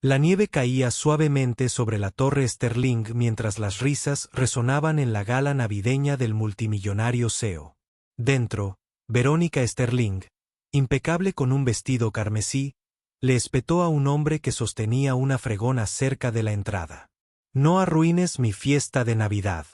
La nieve caía suavemente sobre la torre Sterling mientras las risas resonaban en la gala navideña del multimillonario CEO. Dentro, Verónica Sterling, impecable con un vestido carmesí, le espetó a un hombre que sostenía una fregona cerca de la entrada. «No arruines mi fiesta de Navidad».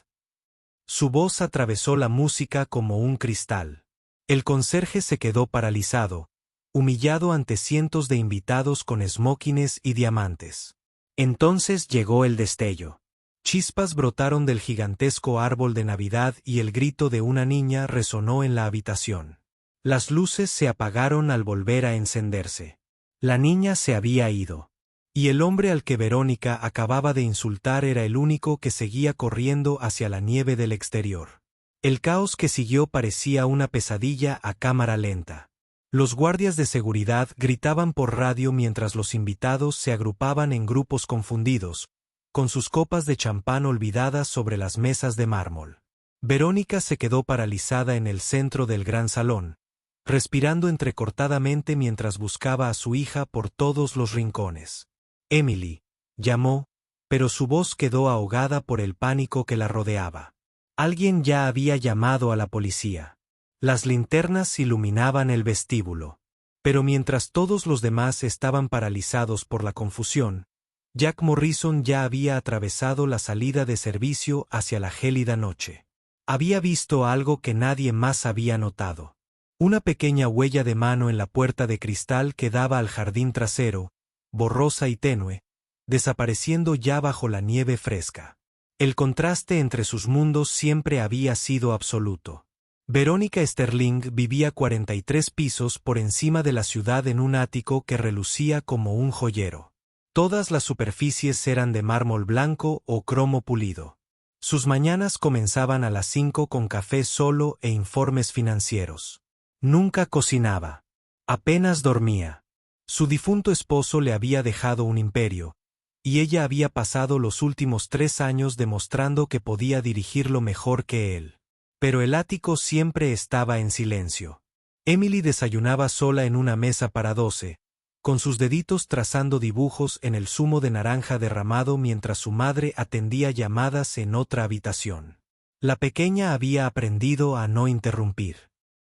Su voz atravesó la música como un cristal. El conserje se quedó paralizado, humillado ante cientos de invitados con smokines y diamantes. Entonces llegó el destello. Chispas brotaron del gigantesco árbol de Navidad y el grito de una niña resonó en la habitación. Las luces se apagaron al volver a encenderse. La niña se había ido. Y el hombre al que Verónica acababa de insultar era el único que seguía corriendo hacia la nieve del exterior. El caos que siguió parecía una pesadilla a cámara lenta. Los guardias de seguridad gritaban por radio mientras los invitados se agrupaban en grupos confundidos, con sus copas de champán olvidadas sobre las mesas de mármol. Verónica se quedó paralizada en el centro del gran salón, respirando entrecortadamente mientras buscaba a su hija por todos los rincones. «Emily», llamó, pero su voz quedó ahogada por el pánico que la rodeaba. Alguien ya había llamado a la policía. Las linternas iluminaban el vestíbulo. Pero mientras todos los demás estaban paralizados por la confusión, Jack Morrison ya había atravesado la salida de servicio hacia la gélida noche. Había visto algo que nadie más había notado. Una pequeña huella de mano en la puerta de cristal que daba al jardín trasero, borrosa y tenue, desapareciendo ya bajo la nieve fresca. El contraste entre sus mundos siempre había sido absoluto. Verónica Sterling vivía 43 pisos por encima de la ciudad en un ático que relucía como un joyero. Todas las superficies eran de mármol blanco o cromo pulido. Sus mañanas comenzaban a las 5 con café solo e informes financieros. Nunca cocinaba. Apenas dormía. Su difunto esposo le había dejado un imperio, y ella había pasado los últimos 3 años demostrando que podía dirigirlo mejor que él. Pero el ático siempre estaba en silencio. Emily desayunaba sola en una mesa para 12, con sus deditos trazando dibujos en el zumo de naranja derramado mientras su madre atendía llamadas en otra habitación. La pequeña había aprendido a no interrumpir.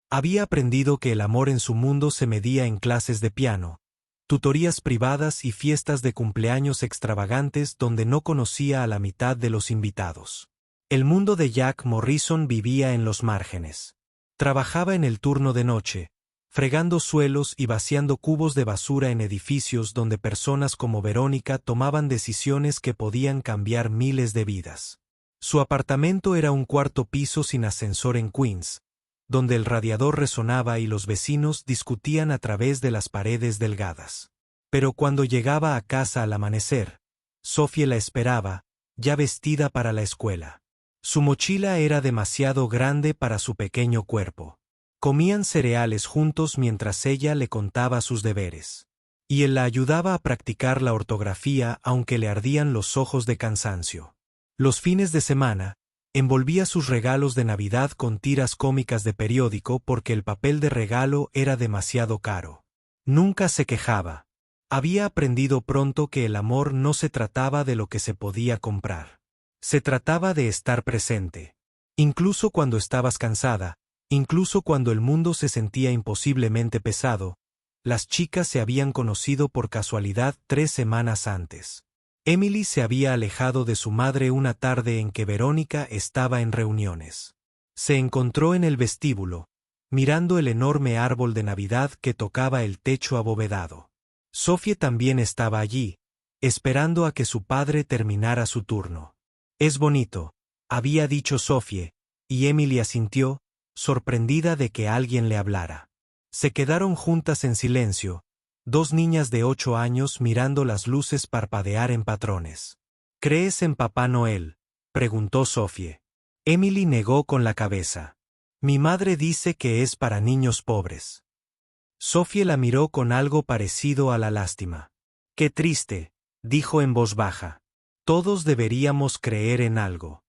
Había aprendido que el amor en su mundo se medía en clases de piano, tutorías privadas y fiestas de cumpleaños extravagantes donde no conocía a la mitad de los invitados. El mundo de Jack Morrison vivía en los márgenes. Trabajaba en el turno de noche, fregando suelos y vaciando cubos de basura en edificios donde personas como Verónica tomaban decisiones que podían cambiar miles de vidas. Su apartamento era un cuarto piso sin ascensor en Queens, donde el radiador resonaba y los vecinos discutían a través de las paredes delgadas. Pero cuando llegaba a casa al amanecer, Sophie la esperaba, ya vestida para la escuela. Su mochila era demasiado grande para su pequeño cuerpo. Comían cereales juntos mientras ella le contaba sus deberes. Y él la ayudaba a practicar la ortografía aunque le ardían los ojos de cansancio. Los fines de semana, envolvía sus regalos de Navidad con tiras cómicas de periódico porque el papel de regalo era demasiado caro. Nunca se quejaba. Había aprendido pronto que el amor no se trataba de lo que se podía comprar. Se trataba de estar presente. Incluso cuando estabas cansada, incluso cuando el mundo se sentía imposiblemente pesado, las chicas se habían conocido por casualidad 3 semanas antes. Emily se había alejado de su madre una tarde en que Verónica estaba en reuniones. Se encontró en el vestíbulo, mirando el enorme árbol de Navidad que tocaba el techo abovedado. Sophie también estaba allí, esperando a que su padre terminara su turno. «Es bonito», había dicho Sophie, y Emily asintió, sorprendida de que alguien le hablara. Se quedaron juntas en silencio, 2 niñas de 8 años mirando las luces parpadear en patrones. «¿Crees en Papá Noel?», preguntó Sophie. Emily negó con la cabeza. «Mi madre dice que es para niños pobres». Sophie la miró con algo parecido a la lástima. «Qué triste», dijo en voz baja. «Todos deberíamos creer en algo».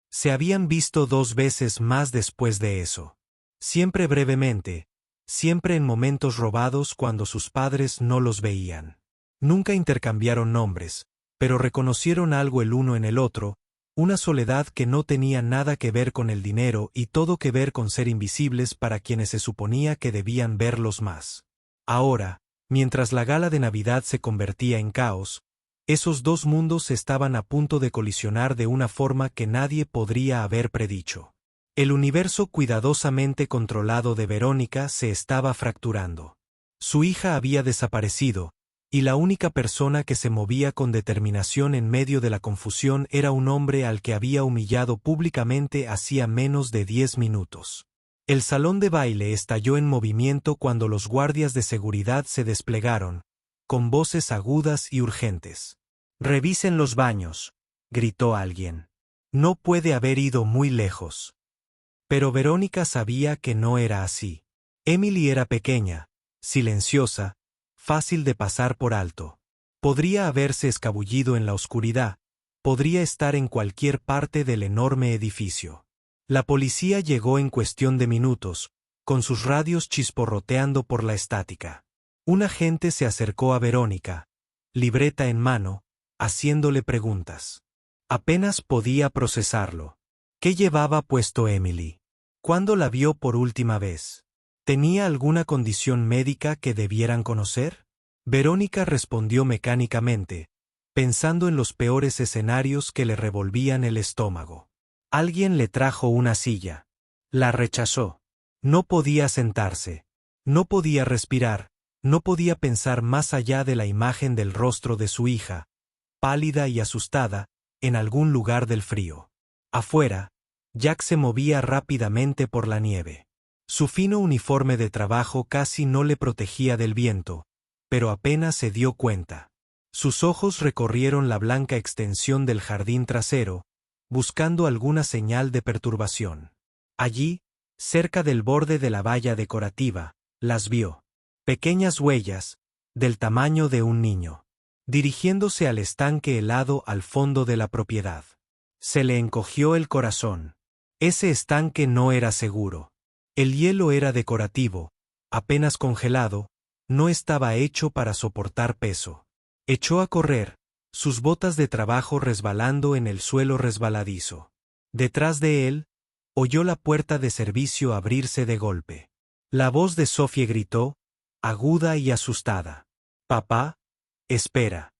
Se habían visto 2 veces más después de eso. Siempre brevemente, siempre en momentos robados cuando sus padres no los veían. Nunca intercambiaron nombres, pero reconocieron algo el uno en el otro, una soledad que no tenía nada que ver con el dinero y todo que ver con ser invisibles para quienes se suponía que debían verlos más. Ahora, mientras la gala de Navidad se convertía en caos, esos dos mundos estaban a punto de colisionar de una forma que nadie podría haber predicho. El universo cuidadosamente controlado de Verónica se estaba fracturando. Su hija había desaparecido, y la única persona que se movía con determinación en medio de la confusión era un hombre al que había humillado públicamente hacía menos de 10 minutos. El salón de baile estalló en movimiento cuando los guardias de seguridad se desplegaron, con voces agudas y urgentes. «Revisen los baños», gritó alguien. «No puede haber ido muy lejos». Pero Verónica sabía que no era así. Emily era pequeña, silenciosa, fácil de pasar por alto. Podría haberse escabullido en la oscuridad, podría estar en cualquier parte del enorme edificio. La policía llegó en cuestión de minutos, con sus radios chisporroteando por la estática. Un agente se acercó a Verónica, libreta en mano, haciéndole preguntas. Apenas podía procesarlo. ¿Qué llevaba puesto Emily? ¿Cuándo la vio por última vez? ¿Tenía alguna condición médica que debieran conocer? Verónica respondió mecánicamente, pensando en los peores escenarios que le revolvían el estómago. Alguien le trajo una silla. La rechazó. No podía sentarse. No podía respirar. No podía pensar más allá de la imagen del rostro de su hija, pálida y asustada, en algún lugar del frío. Afuera, Jack se movía rápidamente por la nieve. Su fino uniforme de trabajo casi no le protegía del viento, pero apenas se dio cuenta. Sus ojos recorrieron la blanca extensión del jardín trasero, buscando alguna señal de perturbación. Allí, cerca del borde de la valla decorativa, las vio. Pequeñas huellas, del tamaño de un niño, dirigiéndose al estanque helado al fondo de la propiedad. Se le encogió el corazón. Ese estanque no era seguro. El hielo era decorativo, apenas congelado, no estaba hecho para soportar peso. Echó a correr, sus botas de trabajo resbalando en el suelo resbaladizo. Detrás de él, oyó la puerta de servicio abrirse de golpe. La voz de Sophie gritó, aguda y asustada. «Papá, espera».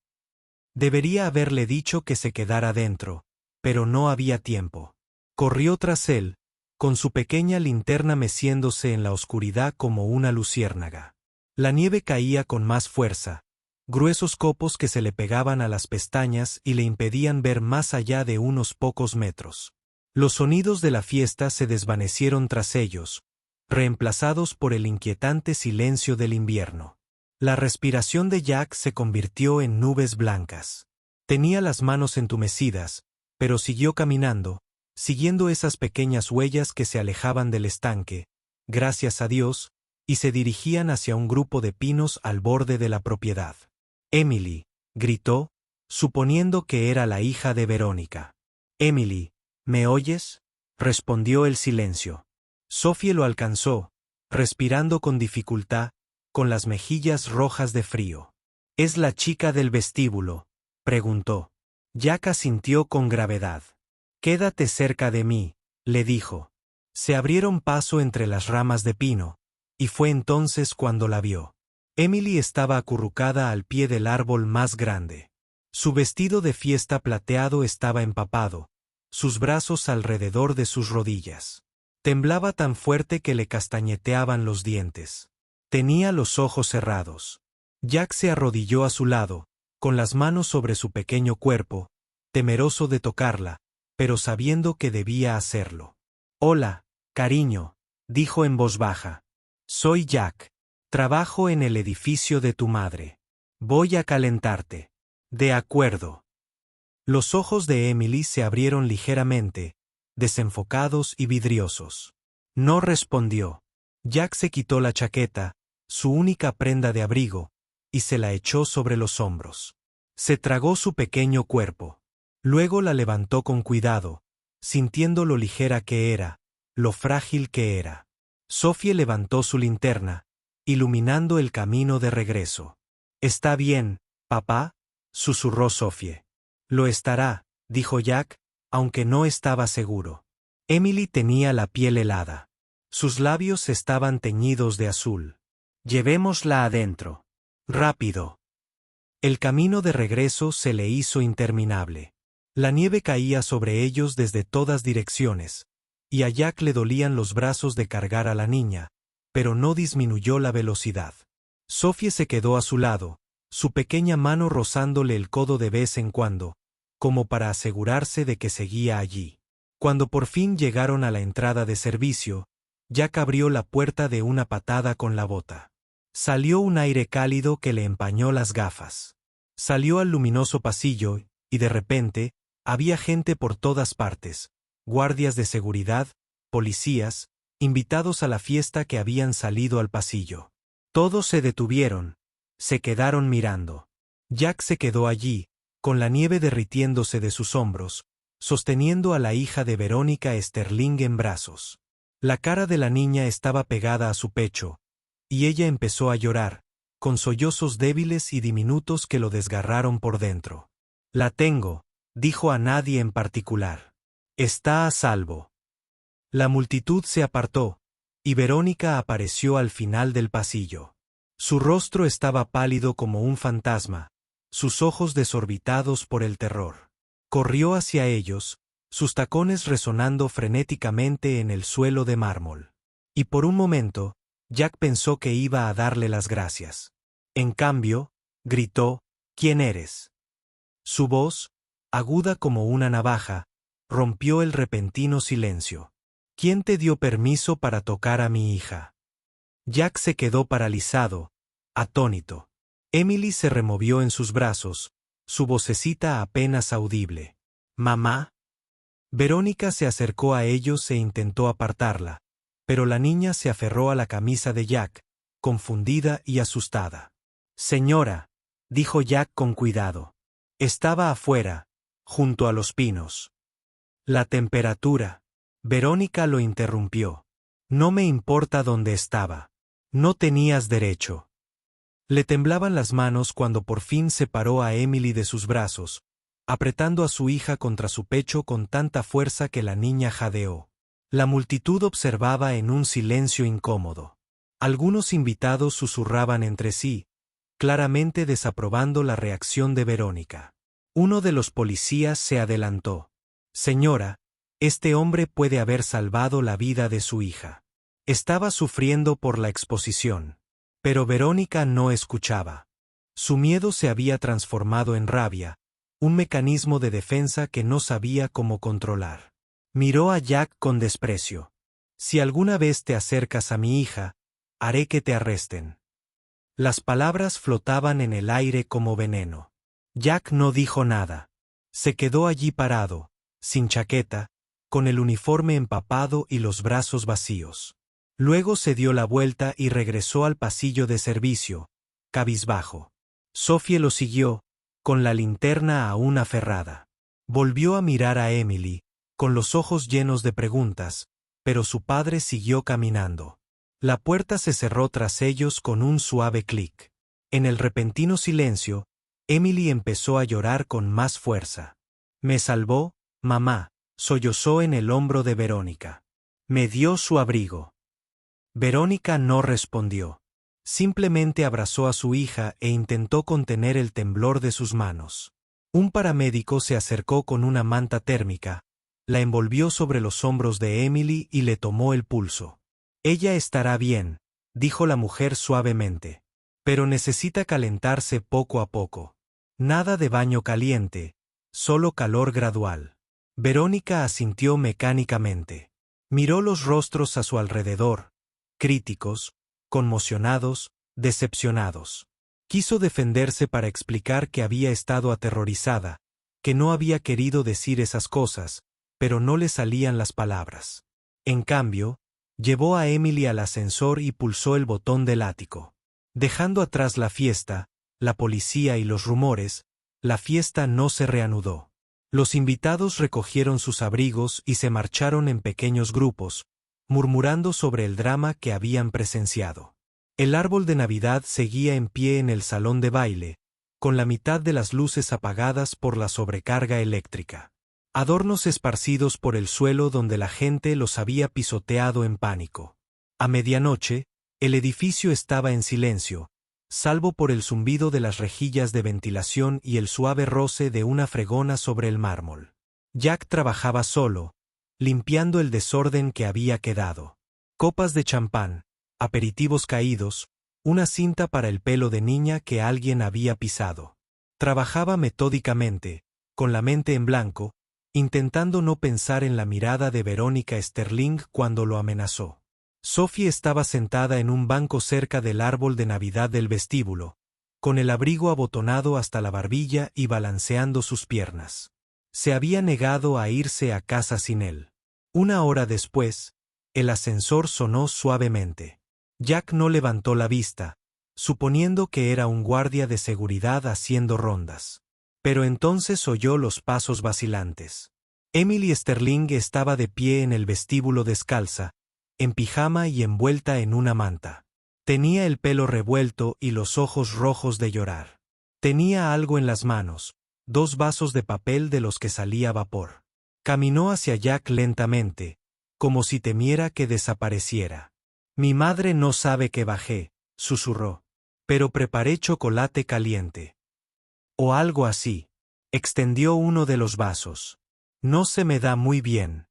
Debería haberle dicho que se quedara dentro, pero no había tiempo. Corrió tras él, con su pequeña linterna meciéndose en la oscuridad como una luciérnaga. La nieve caía con más fuerza, gruesos copos que se le pegaban a las pestañas y le impedían ver más allá de unos pocos metros. Los sonidos de la fiesta se desvanecieron tras ellos, reemplazados por el inquietante silencio del invierno. La respiración de Jack se convirtió en nubes blancas. Tenía las manos entumecidas, pero siguió caminando, siguiendo esas pequeñas huellas que se alejaban del estanque, gracias a Dios, y se dirigían hacia un grupo de pinos al borde de la propiedad. «Emily», gritó, suponiendo que era la hija de Verónica. «Emily, ¿me oyes?», respondió el silencio. Sophie lo alcanzó, respirando con dificultad, con las mejillas rojas de frío. «¿Es la chica del vestíbulo?», preguntó. Jack asintió con gravedad. «Quédate cerca de mí», le dijo. Se abrieron paso entre las ramas de pino, y fue entonces cuando la vio. Emily estaba acurrucada al pie del árbol más grande. Su vestido de fiesta plateado estaba empapado, sus brazos alrededor de sus rodillas. Temblaba tan fuerte que le castañeteaban los dientes. Tenía los ojos cerrados. Jack se arrodilló a su lado, con las manos sobre su pequeño cuerpo, temeroso de tocarla, pero sabiendo que debía hacerlo. «Hola, cariño», dijo en voz baja. «Soy Jack. Trabajo en el edificio de tu madre. Voy a calentarte». «De acuerdo». Los ojos de Emily se abrieron ligeramente, desenfocados y vidriosos. No respondió. Jack se quitó la chaqueta, su única prenda de abrigo, y se la echó sobre los hombros. Se tragó su pequeño cuerpo. Luego la levantó con cuidado, sintiendo lo ligera que era, lo frágil que era. Sophie levantó su linterna, iluminando el camino de regreso. «Está bien, Papá, susurró Sophie. Lo estará, dijo Jack, aunque no estaba seguro. Emily tenía la piel helada. Sus labios estaban teñidos de azul. Llevémosla adentro. Rápido. El camino de regreso se le hizo interminable. La nieve caía sobre ellos desde todas direcciones, y a Jack le dolían los brazos de cargar a la niña, pero no disminuyó la velocidad. Sophie se quedó a su lado, su pequeña mano rozándole el codo de vez en cuando, como para asegurarse de que seguía allí. Cuando por fin llegaron a la entrada de servicio, Jack abrió la puerta de una patada con la bota. Salió un aire cálido que le empañó las gafas. Salió al luminoso pasillo, y de repente, había gente por todas partes, guardias de seguridad, policías, invitados a la fiesta que habían salido al pasillo. Todos se detuvieron, se quedaron mirando. Jack se quedó allí, con la nieve derritiéndose de sus hombros, sosteniendo a la hija de Verónica Sterling en brazos. La cara de la niña estaba pegada a su pecho, y ella empezó a llorar, con sollozos débiles y diminutos que lo desgarraron por dentro. La tengo, dijo a nadie en particular. Está a salvo. La multitud se apartó, y Verónica apareció al final del pasillo. Su rostro estaba pálido como un fantasma, sus ojos desorbitados por el terror. Corrió hacia ellos, sus tacones resonando frenéticamente en el suelo de mármol. Y por un momento, Jack pensó que iba a darle las gracias. En cambio, gritó, ¿quién eres? Su voz, aguda como una navaja, rompió el repentino silencio. ¿Quién te dio permiso para tocar a mi hija? Jack se quedó paralizado, atónito. Emily se removió en sus brazos, su vocecita apenas audible. ¿Mamá? Verónica se acercó a ellos e intentó apartarla, pero la niña se aferró a la camisa de Jack, confundida y asustada. Señora, dijo Jack con cuidado. Estaba afuera, junto a los pinos. La temperatura. Verónica lo interrumpió. No me importa dónde estaba. No tenías derecho. Le temblaban las manos cuando por fin separó a Emily de sus brazos, apretando a su hija contra su pecho con tanta fuerza que la niña jadeó. La multitud observaba en un silencio incómodo. Algunos invitados susurraban entre sí, claramente desaprobando la reacción de Verónica. Uno de los policías se adelantó. Señora, este hombre puede haber salvado la vida de su hija. Estaba sufriendo por la exposición. Pero Verónica no escuchaba. Su miedo se había transformado en rabia, un mecanismo de defensa que no sabía cómo controlar. Miró a Jack con desprecio. Si alguna vez te acercas a mi hija, haré que te arresten. Las palabras flotaban en el aire como veneno. Jack no dijo nada. Se quedó allí parado, sin chaqueta, con el uniforme empapado y los brazos vacíos. Luego se dio la vuelta y regresó al pasillo de servicio, cabizbajo. Sophie lo siguió, con la linterna aún aferrada. Volvió a mirar a Emily, con los ojos llenos de preguntas, pero su padre siguió caminando. La puerta se cerró tras ellos con un suave clic. En el repentino silencio, Emily empezó a llorar con más fuerza. Me salvó, mamá, sollozó en el hombro de Verónica. Me dio su abrigo. Verónica no respondió. Simplemente abrazó a su hija e intentó contener el temblor de sus manos. Un paramédico se acercó con una manta térmica, la envolvió sobre los hombros de Emily y le tomó el pulso. Ella estará bien, dijo la mujer suavemente. Pero necesita calentarse poco a poco. Nada de baño caliente, solo calor gradual. Verónica asintió mecánicamente. Miró los rostros a su alrededor, críticos, conmocionados, decepcionados. Quiso defenderse para explicar que había estado aterrorizada, que no había querido decir esas cosas, pero no le salían las palabras. En cambio, llevó a Emily al ascensor y pulsó el botón del ático. Dejando atrás la fiesta, la policía y los rumores, la fiesta no se reanudó. Los invitados recogieron sus abrigos y se marcharon en pequeños grupos, murmurando sobre el drama que habían presenciado. El árbol de Navidad seguía en pie en el salón de baile, con la mitad de las luces apagadas por la sobrecarga eléctrica. Adornos esparcidos por el suelo donde la gente los había pisoteado en pánico. A medianoche, el edificio estaba en silencio, salvo por el zumbido de las rejillas de ventilación y el suave roce de una fregona sobre el mármol. Jack trabajaba solo, limpiando el desorden que había quedado. Copas de champán, aperitivos caídos, una cinta para el pelo de niña que alguien había pisado. Trabajaba metódicamente, con la mente en blanco, intentando no pensar en la mirada de Verónica Sterling cuando lo amenazó. Sophie estaba sentada en un banco cerca del árbol de Navidad del vestíbulo, con el abrigo abotonado hasta la barbilla y balanceando sus piernas. Se había negado a irse a casa sin él. Una hora después, el ascensor sonó suavemente. Jack no levantó la vista, suponiendo que era un guardia de seguridad haciendo rondas. Pero entonces oyó los pasos vacilantes. Emily Sterling estaba de pie en el vestíbulo descalza, en pijama y envuelta en una manta. Tenía el pelo revuelto y los ojos rojos de llorar. Tenía algo en las manos, 2 vasos de papel de los que salía vapor. Caminó hacia Jack lentamente, como si temiera que desapareciera. «Mi madre no sabe que bajé», susurró. «Pero preparé chocolate caliente». O algo así. Extendió uno de los vasos. «No se me da muy bien».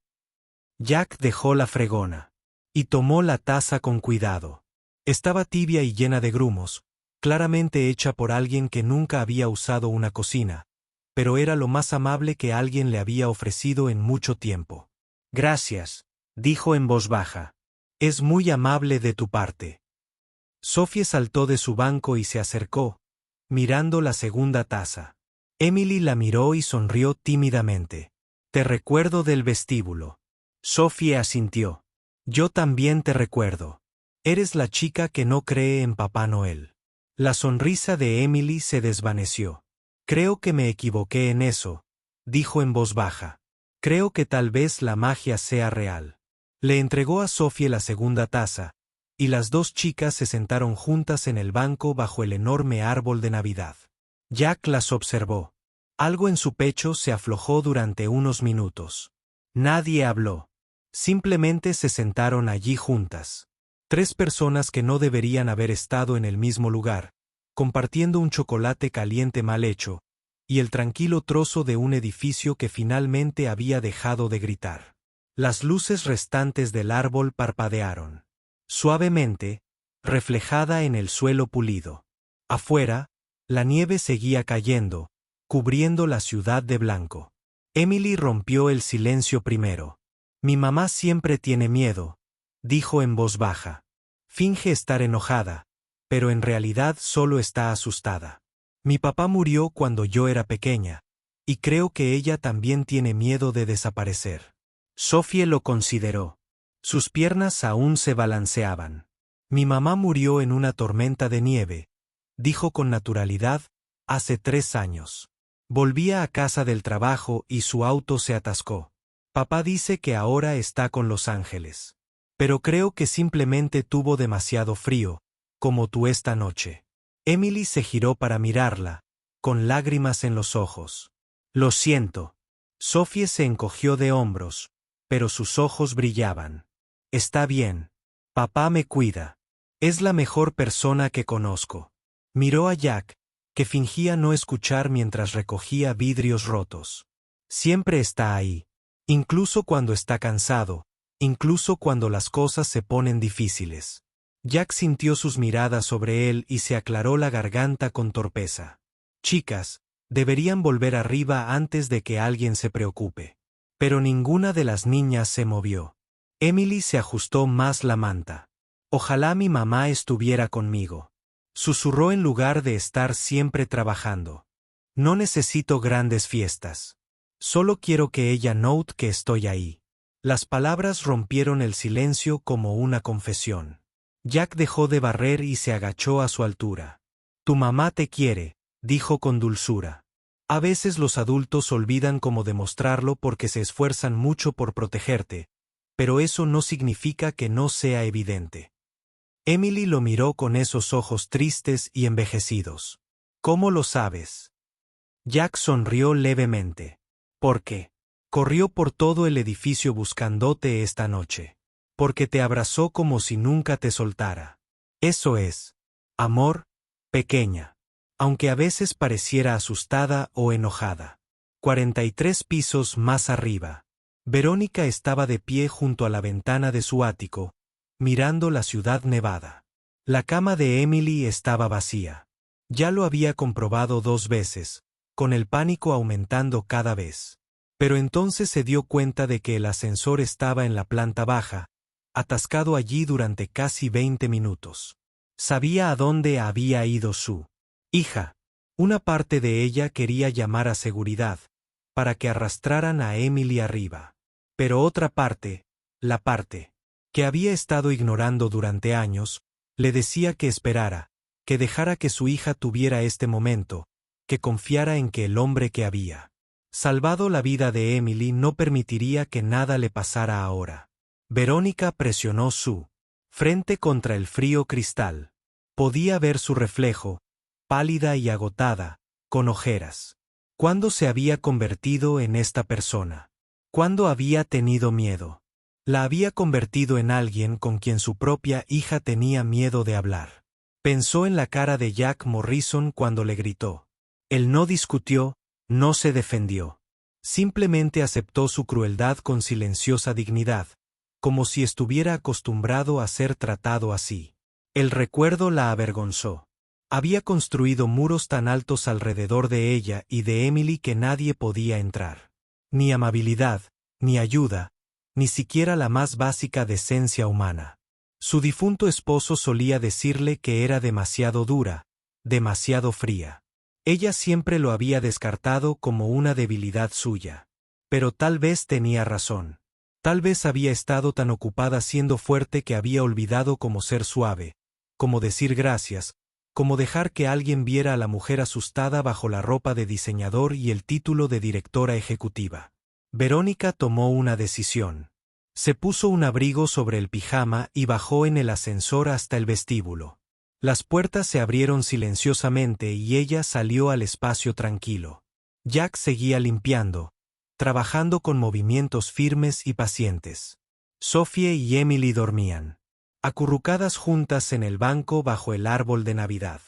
Jack dejó la fregona. Y tomó la taza con cuidado. Estaba tibia y llena de grumos, claramente hecha por alguien que nunca había usado una cocina, pero era lo más amable que alguien le había ofrecido en mucho tiempo. «Gracias», dijo en voz baja. «Es muy amable de tu parte». Sophie saltó de su banco y se acercó, mirando la segunda taza. Emily la miró y sonrió tímidamente. «Te recuerdo del vestíbulo». Sophie asintió. «Yo también te recuerdo. Eres la chica que no cree en Papá Noel». La sonrisa de Emily se desvaneció. «Creo que me equivoqué en eso», dijo en voz baja. «Creo que tal vez la magia sea real». Le entregó a Sophie la segunda taza, y las 2 chicas se sentaron juntas en el banco bajo el enorme árbol de Navidad. Jack las observó. Algo en su pecho se aflojó durante unos minutos. Nadie habló. Simplemente se sentaron allí juntas. 3 personas que no deberían haber estado en el mismo lugar, compartiendo un chocolate caliente mal hecho, y el tranquilo trozo de un edificio que finalmente había dejado de gritar. Las luces restantes del árbol parpadearon. Suavemente, reflejada en el suelo pulido. Afuera, la nieve seguía cayendo, cubriendo la ciudad de blanco. Emily rompió el silencio primero. «Mi mamá siempre tiene miedo», dijo en voz baja. «Finge estar enojada, pero en realidad solo está asustada. Mi papá murió cuando yo era pequeña, y creo que ella también tiene miedo de desaparecer». Sophie lo consideró. Sus piernas aún se balanceaban. «Mi mamá murió en una tormenta de nieve», dijo con naturalidad, «hace 3 años. Volvía a casa del trabajo y su auto se atascó. Papá dice que ahora está con Los Ángeles. Pero creo que simplemente tuvo demasiado frío, como tú esta noche». Emily se giró para mirarla, con lágrimas en los ojos. «Lo siento». Sophie se encogió de hombros, pero sus ojos brillaban. «Está bien. Papá me cuida. Es la mejor persona que conozco». Miró a Jack, que fingía no escuchar mientras recogía vidrios rotos. «Siempre está ahí. Incluso cuando está cansado, incluso cuando las cosas se ponen difíciles». Jack sintió sus miradas sobre él y se aclaró la garganta con torpeza. «Chicas, deberían volver arriba antes de que alguien se preocupe». Pero ninguna de las niñas se movió. Emily se ajustó más la manta. «Ojalá mi mamá estuviera conmigo», susurró en lugar de estar siempre trabajando. «No necesito grandes fiestas. Solo quiero que ella note que estoy ahí». Las palabras rompieron el silencio como una confesión. Jack dejó de barrer y se agachó a su altura. «Tu mamá te quiere», dijo con dulzura. «A veces los adultos olvidan cómo demostrarlo porque se esfuerzan mucho por protegerte, pero eso no significa que no sea evidente». Emily lo miró con esos ojos tristes y envejecidos. ¿Cómo lo sabes? Jack sonrió levemente. ¿Por qué? Corrió por todo el edificio buscándote esta noche. Porque te abrazó como si nunca te soltara. Eso es. Amor, pequeña. Aunque a veces pareciera asustada o enojada. 43 pisos más arriba. Verónica estaba de pie junto a la ventana de su ático, mirando la ciudad nevada. La cama de Emily estaba vacía. Ya lo había comprobado 2 veces, con el pánico aumentando cada vez. Pero entonces se dio cuenta de que el ascensor estaba en la planta baja, atascado allí durante casi 20 minutos. Sabía a dónde había ido su hija. Una parte de ella quería llamar a seguridad, para que arrastraran a Emily arriba. Pero otra parte, la parte que había estado ignorando durante años, le decía que esperara, que dejara que su hija tuviera este momento, que confiara en que el hombre que había salvado la vida de Emily no permitiría que nada le pasara ahora. Verónica presionó su frente contra el frío cristal. Podía ver su reflejo, pálida y agotada, con ojeras. ¿Cuándo se había convertido en esta persona? ¿Cuándo había tenido miedo? La había convertido en alguien con quien su propia hija tenía miedo de hablar. Pensó en la cara de Jack Morrison cuando le gritó. Él no discutió, no se defendió. Simplemente aceptó su crueldad con silenciosa dignidad, como si estuviera acostumbrado a ser tratado así. El recuerdo la avergonzó. Había construido muros tan altos alrededor de ella y de Emily que nadie podía entrar. Ni amabilidad, ni ayuda, ni siquiera la más básica decencia humana. Su difunto esposo solía decirle que era demasiado dura, demasiado fría. Ella siempre lo había descartado como una debilidad suya. Pero tal vez tenía razón. Tal vez había estado tan ocupada siendo fuerte que había olvidado cómo ser suave, cómo decir gracias, cómo dejar que alguien viera a la mujer asustada bajo la ropa de diseñador y el título de directora ejecutiva. Verónica tomó una decisión. Se puso un abrigo sobre el pijama y bajó en el ascensor hasta el vestíbulo. Las puertas se abrieron silenciosamente y ella salió al espacio tranquilo. Jack seguía limpiando, trabajando con movimientos firmes y pacientes. Sophie y Emily dormían, acurrucadas juntas en el banco bajo el árbol de Navidad.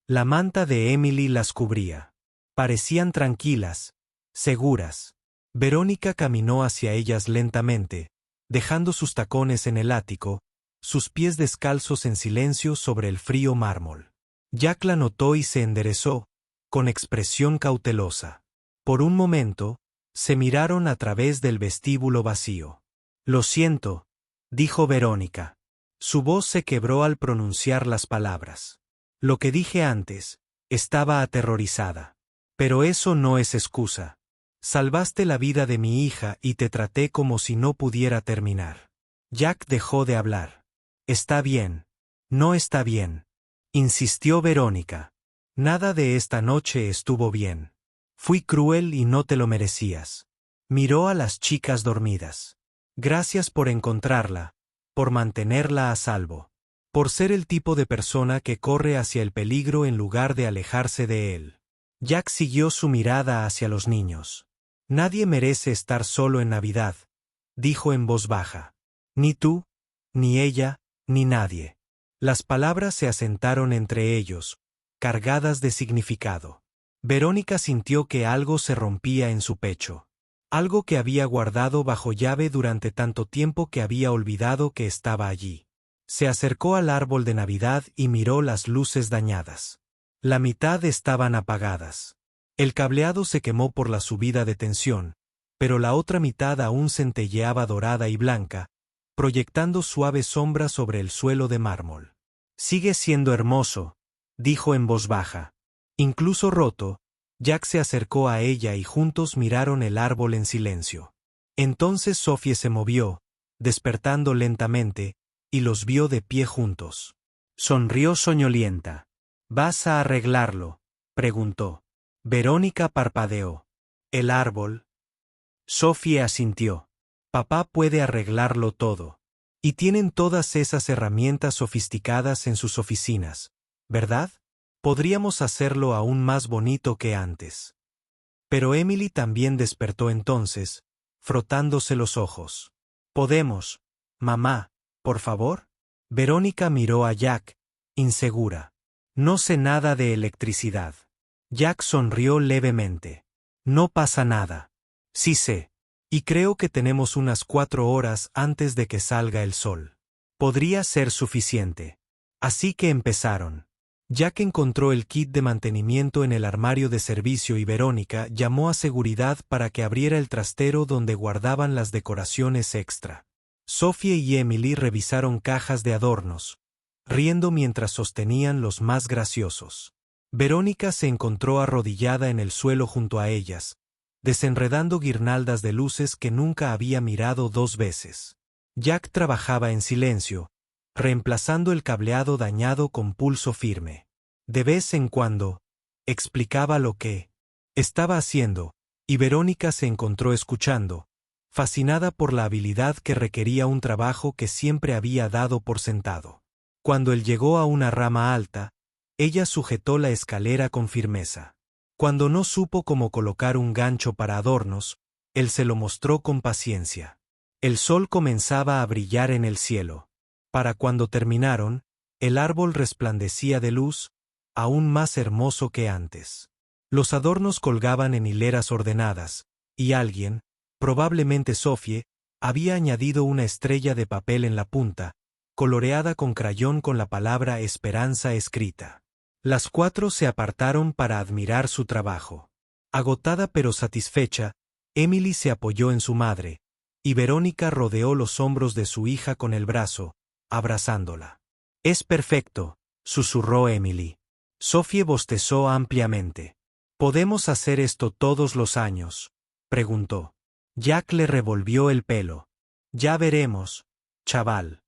La manta de Emily las cubría. Parecían tranquilas, seguras. Verónica caminó hacia ellas lentamente, dejando sus tacones en el ático, sus pies descalzos en silencio sobre el frío mármol. Jack la notó y se enderezó, con expresión cautelosa. Por un momento, se miraron a través del vestíbulo vacío. «Lo siento», dijo Verónica. Su voz se quebró al pronunciar las palabras. «Lo que dije antes, estaba aterrorizada. Pero eso no es excusa. Salvaste la vida de mi hija y te traté como si no pudiera terminar». Jack dejó de hablar. «Está bien. No está bien», insistió Verónica. «Nada de esta noche estuvo bien. Fui cruel y no te lo merecías». Miró a las chicas dormidas. «Gracias por encontrarla, por mantenerla a salvo, por ser el tipo de persona que corre hacia el peligro en lugar de alejarse de él». Jack siguió su mirada hacia los niños. «Nadie merece estar solo en Navidad», dijo en voz baja. «Ni tú, ni ella, ni nadie». Las palabras se asentaron entre ellos, cargadas de significado. Verónica sintió que algo se rompía en su pecho. Algo que había guardado bajo llave durante tanto tiempo que había olvidado que estaba allí. Se acercó al árbol de Navidad y miró las luces dañadas. La mitad estaban apagadas. El cableado se quemó por la subida de tensión, pero la otra mitad aún centelleaba dorada y blanca, proyectando suave sombra sobre el suelo de mármol. «Sigue siendo hermoso», dijo en voz baja. Incluso roto, Jack se acercó a ella y juntos miraron el árbol en silencio. Entonces Sophie se movió, despertando lentamente, y los vio de pie juntos. Sonrió soñolienta. «¿Vas a arreglarlo?», preguntó. Verónica parpadeó. «¿El árbol?». Sophie asintió. «Papá puede arreglarlo todo. Y tienen todas esas herramientas sofisticadas en sus oficinas, ¿verdad?». Podríamos hacerlo aún más bonito que antes. Pero Emily también despertó entonces, frotándose los ojos. ¿Podemos, mamá, por favor? Verónica miró a Jack, insegura. No sé nada de electricidad. Jack sonrió levemente. No pasa nada. Sí sé. Y creo que tenemos unas 4 horas antes de que salga el sol. Podría ser suficiente. Así que empezaron. Jack encontró el kit de mantenimiento en el armario de servicio y Verónica llamó a seguridad para que abriera el trastero donde guardaban las decoraciones extra. Sophie y Emily revisaron cajas de adornos, riendo mientras sostenían los más graciosos. Verónica se encontró arrodillada en el suelo junto a ellas, desenredando guirnaldas de luces que nunca había mirado 2 veces. Jack trabajaba en silencio, reemplazando el cableado dañado con pulso firme. De vez en cuando, explicaba lo que estaba haciendo, y Verónica se encontró escuchando, fascinada por la habilidad que requería un trabajo que siempre había dado por sentado. Cuando él llegó a una rama alta, ella sujetó la escalera con firmeza. Cuando no supo cómo colocar un gancho para adornos, él se lo mostró con paciencia. El sol comenzaba a brillar en el cielo. Para cuando terminaron, el árbol resplandecía de luz, aún más hermoso que antes. Los adornos colgaban en hileras ordenadas, y alguien, probablemente Sophie, había añadido una estrella de papel en la punta, coloreada con crayón con la palabra esperanza escrita. Las 4 se apartaron para admirar su trabajo. Agotada pero satisfecha, Emily se apoyó en su madre, y Verónica rodeó los hombros de su hija con el brazo, abrazándola. «Es perfecto», susurró Emily. Sophie bostezó ampliamente. «¿Podemos hacer esto todos los años?», preguntó. Jack le revolvió el pelo. «Ya veremos, chaval».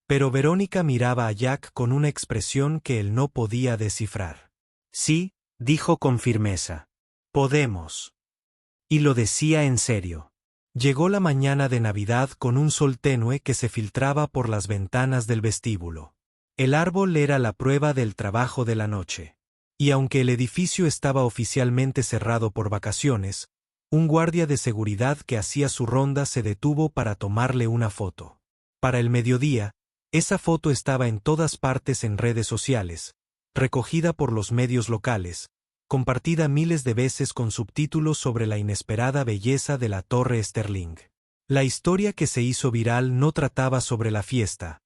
Pero Verónica miraba a Jack con una expresión que él no podía descifrar. «Sí», dijo con firmeza. «Podemos». Y lo decía en serio. Llegó la mañana de Navidad con un sol tenue que se filtraba por las ventanas del vestíbulo. El árbol era la prueba del trabajo de la noche. Y aunque el edificio estaba oficialmente cerrado por vacaciones, un guardia de seguridad que hacía su ronda se detuvo para tomarle una foto. Para el mediodía, esa foto estaba en todas partes en redes sociales, recogida por los medios locales, compartida miles de veces con subtítulos sobre la inesperada belleza de la Torre Sterling. La historia que se hizo viral no trataba sobre la fiesta,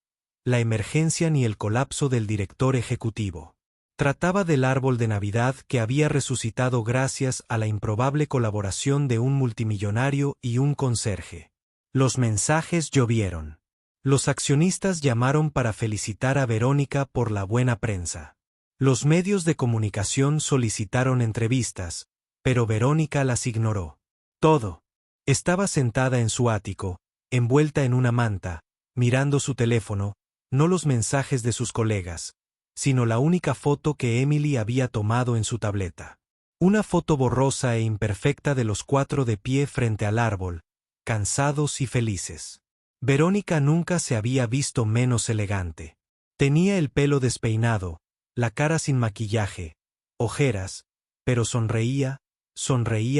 la emergencia ni el colapso del director ejecutivo. Trataba del árbol de Navidad que había resucitado gracias a la improbable colaboración de un multimillonario y un conserje. Los mensajes llovieron. Los accionistas llamaron para felicitar a Verónica por la buena prensa. Los medios de comunicación solicitaron entrevistas, pero Verónica las ignoró. Todo. Estaba sentada en su ático, envuelta en una manta, mirando su teléfono, no los mensajes de sus colegas, sino la única foto que Emily había tomado en su tableta. Una foto borrosa e imperfecta de los 4 de pie frente al árbol, cansados y felices. Verónica nunca se había visto menos elegante. Tenía el pelo despeinado, la cara sin maquillaje, ojeras, pero sonreía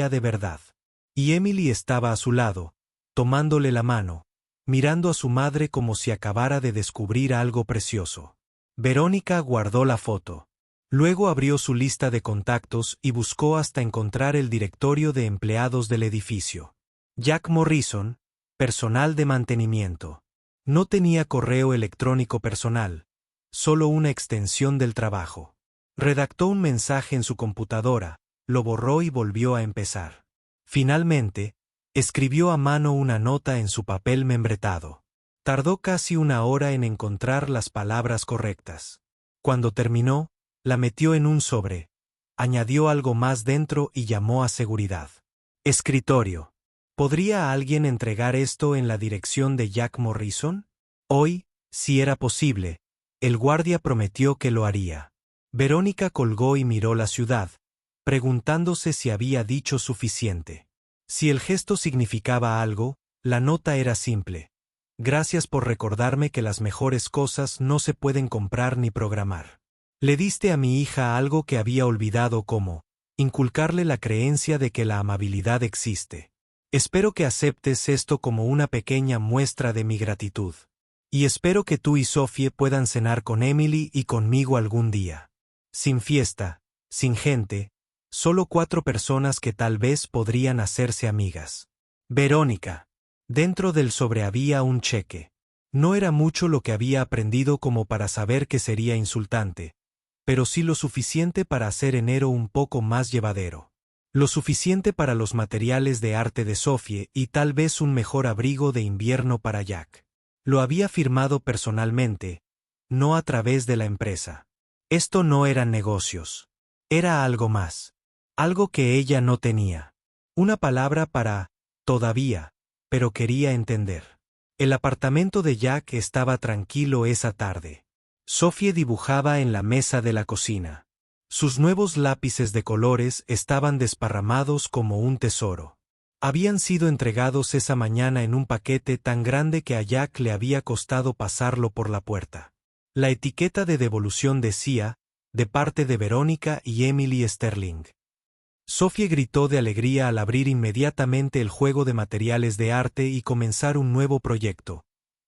de verdad. Y Emily estaba a su lado, tomándole la mano, mirando a su madre como si acabara de descubrir algo precioso. Verónica guardó la foto. Luego abrió su lista de contactos y buscó hasta encontrar el directorio de empleados del edificio. Jack Morrison, personal de mantenimiento. No tenía correo electrónico personal, solo una extensión del trabajo. Redactó un mensaje en su computadora, lo borró y volvió a empezar. Finalmente, escribió a mano una nota en su papel membretado. Tardó casi 1 hora en encontrar las palabras correctas. Cuando terminó, la metió en un sobre, añadió algo más dentro y llamó a seguridad. Escritorio. ¿Podría alguien entregar esto en la dirección de Jack Morrison? Hoy, si era posible, el guardia prometió que lo haría. Verónica colgó y miró la ciudad, preguntándose si había dicho suficiente. Si el gesto significaba algo, la nota era simple. Gracias por recordarme que las mejores cosas no se pueden comprar ni programar. Le diste a mi hija algo que había olvidado como inculcarle la creencia de que la amabilidad existe. Espero que aceptes esto como una pequeña muestra de mi gratitud. Y espero que tú y Sophie puedan cenar con Emily y conmigo algún día. Sin fiesta, sin gente, solo 4 personas que tal vez podrían hacerse amigas. Verónica. Dentro del sobre había un cheque. No era mucho lo que había aprendido como para saber que sería insultante, pero sí lo suficiente para hacer enero un poco más llevadero. Lo suficiente para los materiales de arte de Sophie y tal vez un mejor abrigo de invierno para Jack. Lo había firmado personalmente, no a través de la empresa. Esto no eran negocios. Era algo más. Algo que ella no tenía. Una palabra para todavía, pero quería entender. El apartamento de Jack estaba tranquilo esa tarde. Sophie dibujaba en la mesa de la cocina. Sus nuevos lápices de colores estaban desparramados como un tesoro. Habían sido entregados esa mañana en un paquete tan grande que a Jack le había costado pasarlo por la puerta. La etiqueta de devolución decía, de parte de Verónica y Emily Sterling. Sophie gritó de alegría al abrir inmediatamente el juego de materiales de arte y comenzar un nuevo proyecto.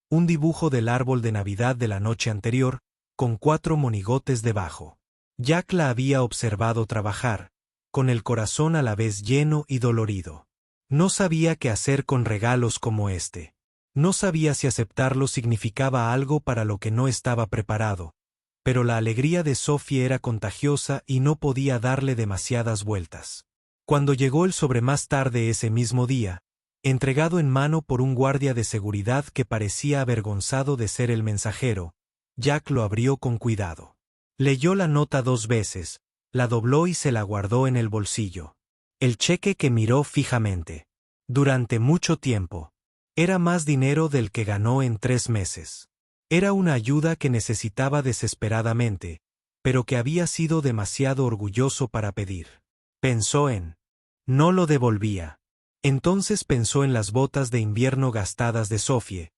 Un dibujo del árbol de Navidad de la noche anterior, con 4 monigotes debajo. Jack la había observado trabajar, con el corazón a la vez lleno y dolorido. No sabía qué hacer con regalos como este. No sabía si aceptarlo significaba algo para lo que no estaba preparado, pero la alegría de Sophie era contagiosa y no podía darle demasiadas vueltas. Cuando llegó el sobre más tarde ese mismo día, entregado en mano por un guardia de seguridad que parecía avergonzado de ser el mensajero, Jack lo abrió con cuidado. Leyó la nota 2 veces, la dobló y se la guardó en el bolsillo. El cheque que miró fijamente. Durante mucho tiempo. Era más dinero del que ganó en 3 meses. Era una ayuda que necesitaba desesperadamente, pero que había sido demasiado orgulloso para pedir. Pensó en. No lo devolvía. Entonces pensó en las botas de invierno gastadas de Sophie,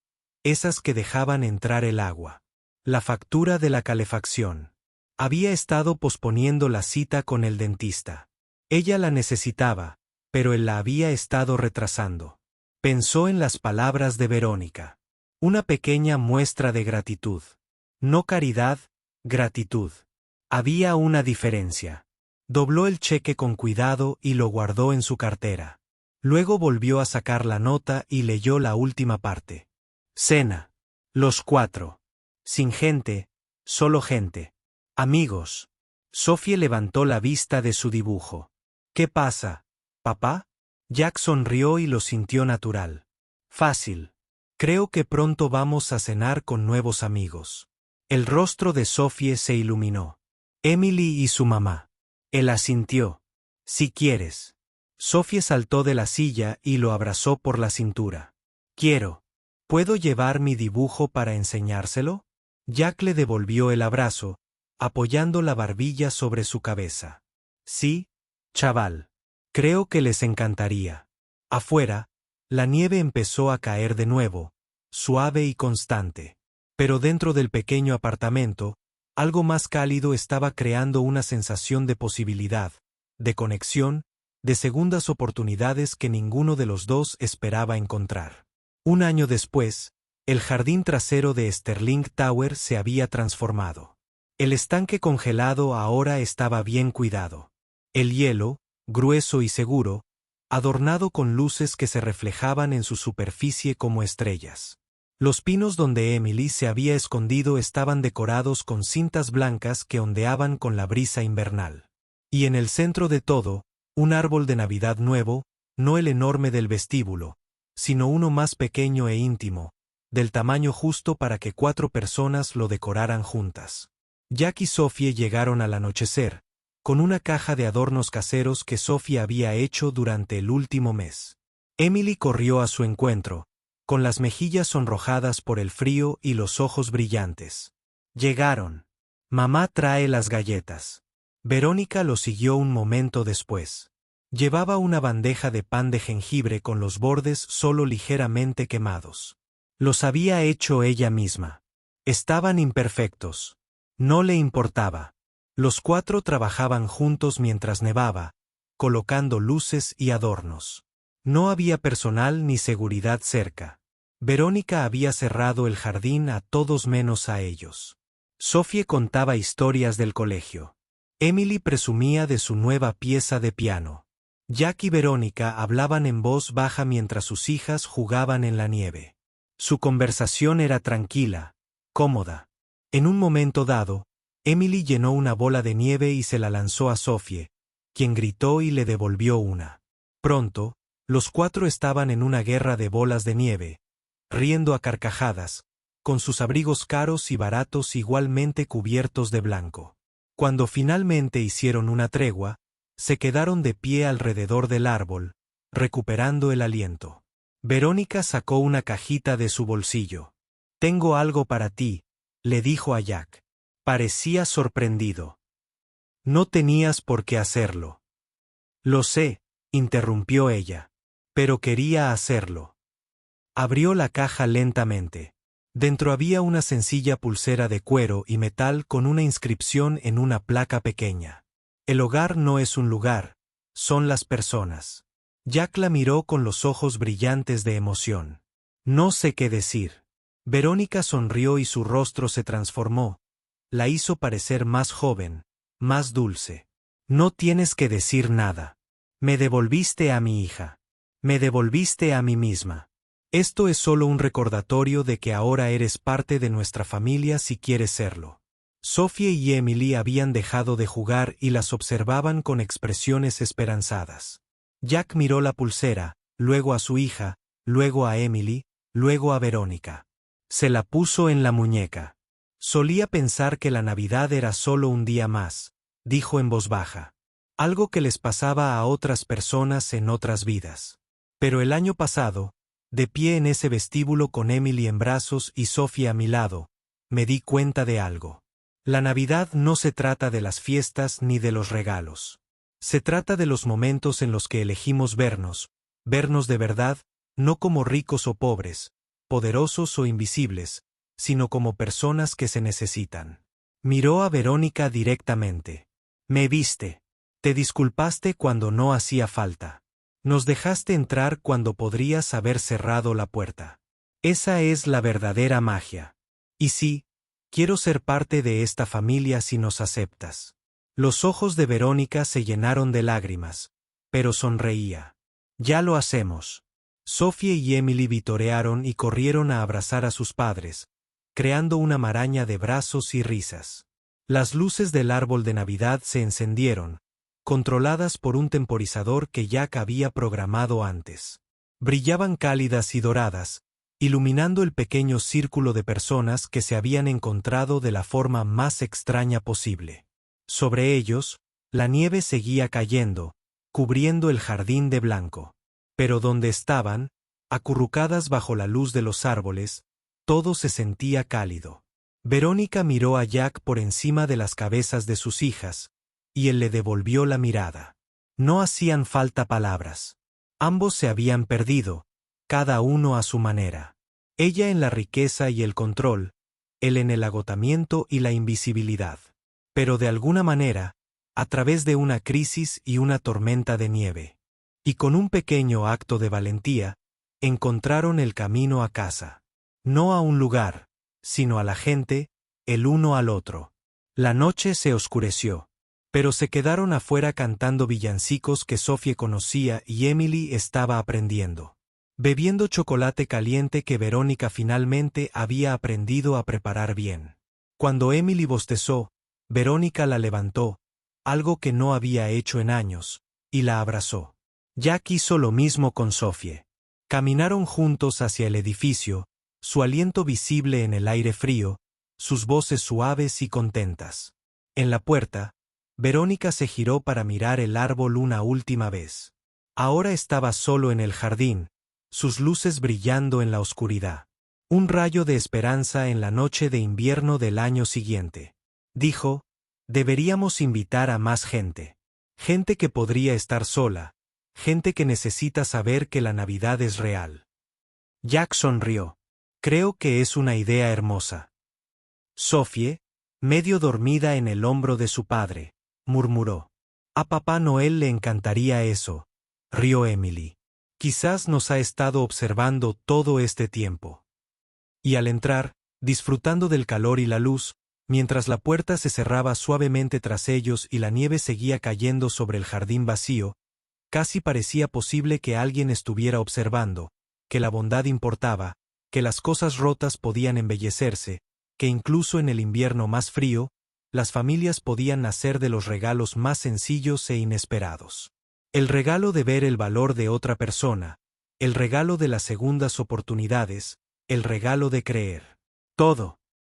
esas que dejaban entrar el agua. La factura de la calefacción. Había estado posponiendo la cita con el dentista. Ella la necesitaba, pero él la había estado retrasando. Pensó en las palabras de Verónica. Una pequeña muestra de gratitud. No caridad, gratitud. Había una diferencia. Dobló el cheque con cuidado y lo guardó en su cartera. Luego volvió a sacar la nota y leyó la última parte. Cena. Los 4. Sin gente, solo gente. Amigos. Sophie levantó la vista de su dibujo. ¿Qué pasa, papá? Jack sonrió y lo sintió natural. Fácil. Creo que pronto vamos a cenar con nuevos amigos. El rostro de Sophie se iluminó. Emily y su mamá. Él asintió. Si quieres. Sophie saltó de la silla y lo abrazó por la cintura. Quiero. ¿Puedo llevar mi dibujo para enseñárselo? Jack le devolvió el abrazo, apoyando la barbilla sobre su cabeza. Sí, chaval. Creo que les encantaría. Afuera, la nieve empezó a caer de nuevo, suave y constante. Pero dentro del pequeño apartamento, algo más cálido estaba creando una sensación de posibilidad, de conexión, de segundas oportunidades que ninguno de los dos esperaba encontrar. Un año después, el jardín trasero de Sterling Tower se había transformado. El estanque congelado ahora estaba bien cuidado. El hielo, grueso y seguro, adornado con luces que se reflejaban en su superficie como estrellas. Los pinos donde Emily se había escondido estaban decorados con cintas blancas que ondeaban con la brisa invernal. Y en el centro de todo, un árbol de Navidad nuevo, no el enorme del vestíbulo, sino uno más pequeño e íntimo, del tamaño justo para que 4 personas lo decoraran juntas. Jack y Sophie llegaron al anochecer, con una caja de adornos caseros que Sophie había hecho durante el último mes. Emily corrió a su encuentro, con las mejillas sonrojadas por el frío y los ojos brillantes. Llegaron. Mamá trae las galletas. Verónica lo siguió un momento después. Llevaba una bandeja de pan de jengibre con los bordes solo ligeramente quemados. Los había hecho ella misma. Estaban imperfectos. No le importaba. Los cuatro trabajaban juntos mientras nevaba, colocando luces y adornos. No había personal ni seguridad cerca. Verónica había cerrado el jardín a todos menos a ellos. Sophie contaba historias del colegio. Emily presumía de su nueva pieza de piano. Jack y Verónica hablaban en voz baja mientras sus hijas jugaban en la nieve. Su conversación era tranquila, cómoda. En un momento dado, Emily llenó una bola de nieve y se la lanzó a Sophie, quien gritó y le devolvió una. Pronto, los cuatro estaban en una guerra de bolas de nieve, riendo a carcajadas, con sus abrigos caros y baratos igualmente cubiertos de blanco. Cuando finalmente hicieron una tregua, se quedaron de pie alrededor del árbol, recuperando el aliento. Verónica sacó una cajita de su bolsillo. «Tengo algo para ti», le dijo a Jack. Parecía sorprendido. «No tenías por qué hacerlo». «Lo sé», interrumpió ella. «Pero quería hacerlo». Abrió la caja lentamente. Dentro había una sencilla pulsera de cuero y metal con una inscripción en una placa pequeña. «El hogar no es un lugar, son las personas». Jack la miró con los ojos brillantes de emoción. No sé qué decir. Verónica sonrió y su rostro se transformó. La hizo parecer más joven, más dulce. «No tienes que decir nada. Me devolviste a mi hija. Me devolviste a mí misma. Esto es solo un recordatorio de que ahora eres parte de nuestra familia si quieres serlo». Sophie y Emily habían dejado de jugar y las observaban con expresiones esperanzadas. Jack miró la pulsera, luego a su hija, luego a Emily, luego a Verónica. Se la puso en la muñeca. «Solía pensar que la Navidad era solo un día más», dijo en voz baja. «Algo que les pasaba a otras personas en otras vidas. Pero el año pasado, de pie en ese vestíbulo con Emily en brazos y Sophie a mi lado, me di cuenta de algo. La Navidad no se trata de las fiestas ni de los regalos. Se trata de los momentos en los que elegimos vernos de verdad, no como ricos o pobres, poderosos o invisibles, sino como personas que se necesitan». Miró a Verónica directamente. «Me viste. Te disculpaste cuando no hacía falta. Nos dejaste entrar cuando podrías haber cerrado la puerta. Esa es la verdadera magia. Y sí, quiero ser parte de esta familia si nos aceptas». Los ojos de Verónica se llenaron de lágrimas, pero sonreía. «Ya lo hacemos». Sophie y Emily vitorearon y corrieron a abrazar a sus padres, creando una maraña de brazos y risas. Las luces del árbol de Navidad se encendieron, controladas por un temporizador que Jack había programado antes. Brillaban cálidas y doradas, iluminando el pequeño círculo de personas que se habían encontrado de la forma más extraña posible. Sobre ellos, la nieve seguía cayendo, cubriendo el jardín de blanco. Pero donde estaban, acurrucadas bajo la luz de los árboles, todo se sentía cálido. Verónica miró a Jack por encima de las cabezas de sus hijas, y él le devolvió la mirada. No hacían falta palabras. Ambos se habían perdido, cada uno a su manera. Ella en la riqueza y el control, él en el agotamiento y la invisibilidad. Pero de alguna manera, a través de una crisis y una tormenta de nieve. Y con un pequeño acto de valentía, encontraron el camino a casa. No a un lugar, sino a la gente, el uno al otro. La noche se oscureció. Pero se quedaron afuera cantando villancicos que Sophie conocía y Emily estaba aprendiendo. Bebiendo chocolate caliente que Verónica finalmente había aprendido a preparar bien. Cuando Emily bostezó, Verónica la levantó, algo que no había hecho en años, y la abrazó. Jack hizo lo mismo con Sophie. Caminaron juntos hacia el edificio, su aliento visible en el aire frío, sus voces suaves y contentas. En la puerta, Verónica se giró para mirar el árbol una última vez. Ahora estaba solo en el jardín, sus luces brillando en la oscuridad. Un rayo de esperanza en la noche de invierno del año siguiente. Dijo, deberíamos invitar a más gente. Gente que podría estar sola, gente que necesita saber que la Navidad es real. Jack sonrió. Creo que es una idea hermosa. Sophie, Medio dormida en el hombro de su padre, murmuró. A Papá Noel le encantaría eso, rió Emily. Quizás nos ha estado observando todo este tiempo. Y al entrar, disfrutando del calor y la luz, mientras la puerta se cerraba suavemente tras ellos y la nieve seguía cayendo sobre el jardín vacío, casi parecía posible que alguien estuviera observando, que la bondad importaba, que las cosas rotas podían embellecerse, que incluso en el invierno más frío, las familias podían nacer de los regalos más sencillos e inesperados. El regalo de ver el valor de otra persona, el regalo de las segundas oportunidades, el regalo de creer. Todo,